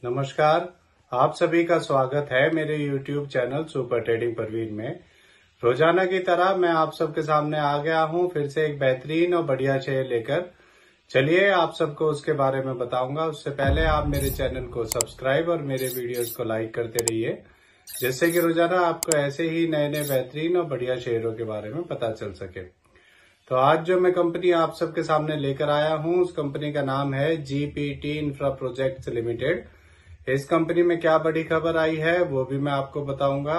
नमस्कार। आप सभी का स्वागत है मेरे YouTube channel super trading Parveen में। रोजाना की तरह मैं आप सबके सामने आ गया हूं फिर से एक बेहतरीन और बढ़िया शेयर लेकर। चलिए आप सबको उसके बारे में बताऊंगा। उससे पहले आप मेरे चैनल को सब्सक्राइब और मेरे वीडियोस को लाइक करते रहिए, जिससे कि रोजाना आपको ऐसे ही नए नए बेहतरीन और बढ़िया शेयरों के बारे में पता चल सके। तो आज जो मैं कंपनी आप सबके सामने लेकर आया हूं, उस कंपनी का नाम है जीपीटी इंफ्रा प्रोजेक्ट्स लिमिटेड। इस कंपनी में क्या बड़ी खबर आई है वो भी मैं आपको बताऊंगा।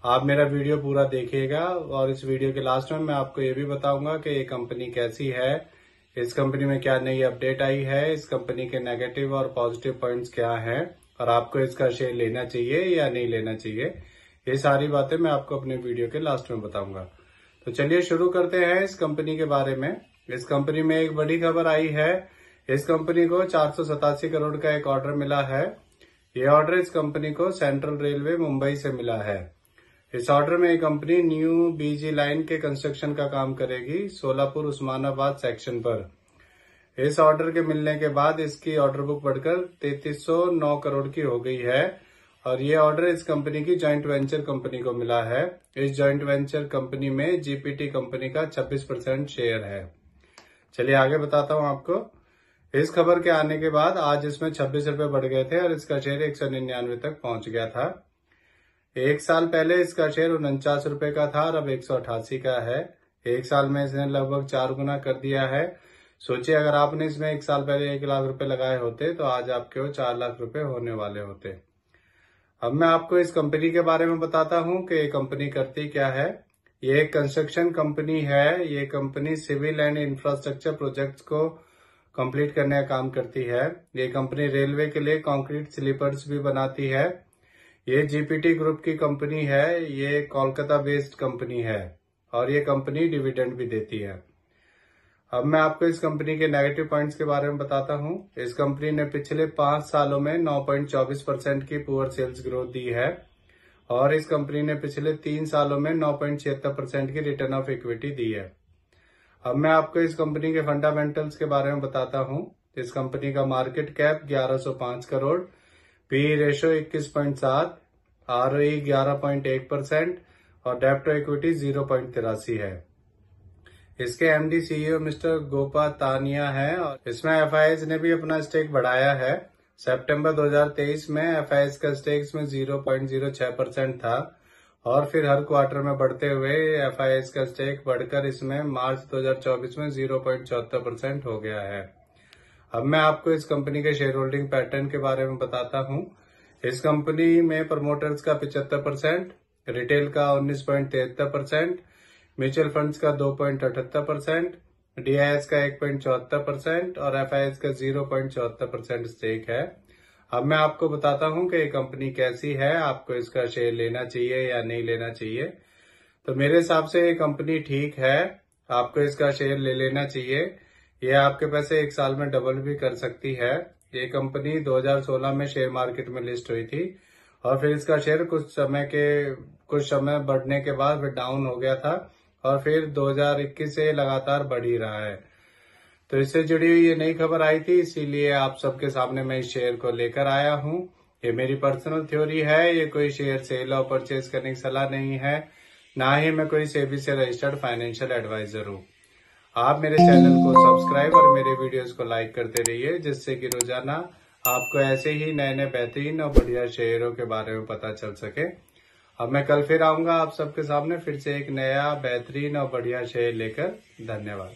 आप मेरा वीडियो पूरा देखिएगा और इस वीडियो के लास्ट में मैं आपको ये भी बताऊंगा कि ये कंपनी कैसी है, इस कंपनी में क्या नई अपडेट आई है, इस कंपनी के नेगेटिव और पॉजिटिव पॉइंट्स क्या हैं और आपको इसका शेयर लेना चाहिए या नहीं लेना चाहिए। ये सारी बातें मैं आपको अपने वीडियो के लास्ट में बताऊंगा। तो चलिए शुरू करते हैं इस कंपनी के बारे में। इस कंपनी में एक बड़ी खबर आई है। इस कंपनी को 487 करोड़ का एक ऑर्डर मिला है। ये ऑर्डर इस कंपनी को सेंट्रल रेलवे मुंबई से मिला है। इस ऑर्डर में ये कंपनी न्यू बीजी लाइन के कंस्ट्रक्शन का काम करेगी सोलापुर उस्मानाबाद सेक्शन पर। इस ऑर्डर के मिलने के बाद इसकी ऑर्डर बुक बढ़कर 3309 करोड़ की हो गई है और ये ऑर्डर इस कंपनी की जॉइंट वेंचर कंपनी को मिला है। इस जॉइंट वेंचर कंपनी में जीपीटी कंपनी का 26% शेयर है। चलिए आगे बताता हूं आपको। इस खबर के आने के बाद आज इसमें 26 रुपए बढ़ गए थे और इसका शेयर 199 तक पहुंच गया था। एक साल पहले इसका शेयर 49 रुपए का था और अब 188 का है। एक साल में इसने लगभग 4 गुना कर दिया है। सोचिए अगर आपने इसमें एक साल पहले 1 लाख रुपए लगाए होते तो आज आपके वो 4 लाख रुपए होने वाले होते। अब मैं आपको इस कंपनी के बारे में बताता हूँ कि ये कंपनी करती क्या है। ये एक कंस्ट्रक्शन कंपनी है। ये company civil and infrastructure projects को कंप्लीट करने का काम करती है। ये कंपनी रेलवे के लिए कंक्रीट स्लीपर्स भी बनाती है। ये जीपीटी ग्रुप की कंपनी है। ये कोलकाता बेस्ड कंपनी है और ये कंपनी डिविडेंड भी देती है। अब मैं आपको इस कंपनी के नेगेटिव पॉइंट्स के बारे में बताता हूं। इस कंपनी ने पिछले 5 सालों में 9.24% की पुअर सेल्स ग्रोथ दी है और इस कंपनी ने पिछले 3 सालों में 9.76% की रिटर्न ऑफ इक्विटी दी है। अब मैं आपको इस कंपनी के फंडामेंटल्स के बारे में बताता हूं। इस कंपनी का market cap 1105 crore, P ratio 21.7, ROE 11.1% और डेब्ट टू इक्विटी 0.83 है। इसके MD CEO mister Gopa Tania है और इसमें एफआईएस ने भी अपना स्टेक बढ़ाया है। सितंबर 2023 में एफआईएस का स्टेक इसमें 0.06% था और फिर हर क्वार्टर में बढ़ते हुए एफआईएस का स्टेक बढ़कर इसमें मार्च 2024 में 0.74% हो गया है। अब मैं आपको इस कंपनी के शेयर होल्डिंग पैटर्न के बारे में बताता हूं। इस कंपनी में प्रमोटर्स का 75%, रिटेल का 19.73%, म्यूचुअल फंड्स का 2.78%, डीआईएस का 1.74% और एफआईएस का 0.74% स्टेक है। अब मैं आपको बताता हूं कि ये कंपनी कैसी है, आपको इसका शेयर लेना चाहिए या नहीं लेना चाहिए। तो मेरे हिसाब से ये कंपनी ठीक है, आपको इसका शेयर ले लेना चाहिए। ये आपके पैसे 1 साल में डबल भी कर सकती है। ये कंपनी 2016 में शेयर मार्केट में लिस्ट हुई थी और फिर इसका शेयर कुछ समय बढ़ने के बाद फिर डाउन हो गया था और फिर 2021 से लगातार बढ़ ही रहा है। तो इससे जुड़ी हुई ये नई खबर आई थी, इसीलिए आप सबके सामने मैं इस शेयर को लेकर आया हूं। ये मेरी पर्सनल थ्योरी है, ये कोई शेयर सेल और परचेज करने की सलाह नहीं है, ना ही मैं कोई सेबी से रजिस्टर्ड फाइनेंशियल एडवाइजर हूं। आप मेरे चैनल को सब्सक्राइब और मेरे वीडियोस को लाइक करते रहिए, जिससे कि रोजाना आपको ऐसे ही नए नए बेहतरीन और बढ़िया शेयरों के बारे में पता चल सके। अब मैं कल फिर आऊंगा आप सबके सामने फिर से एक नया बेहतरीन और बढ़िया शेयर लेकर। धन्यवाद।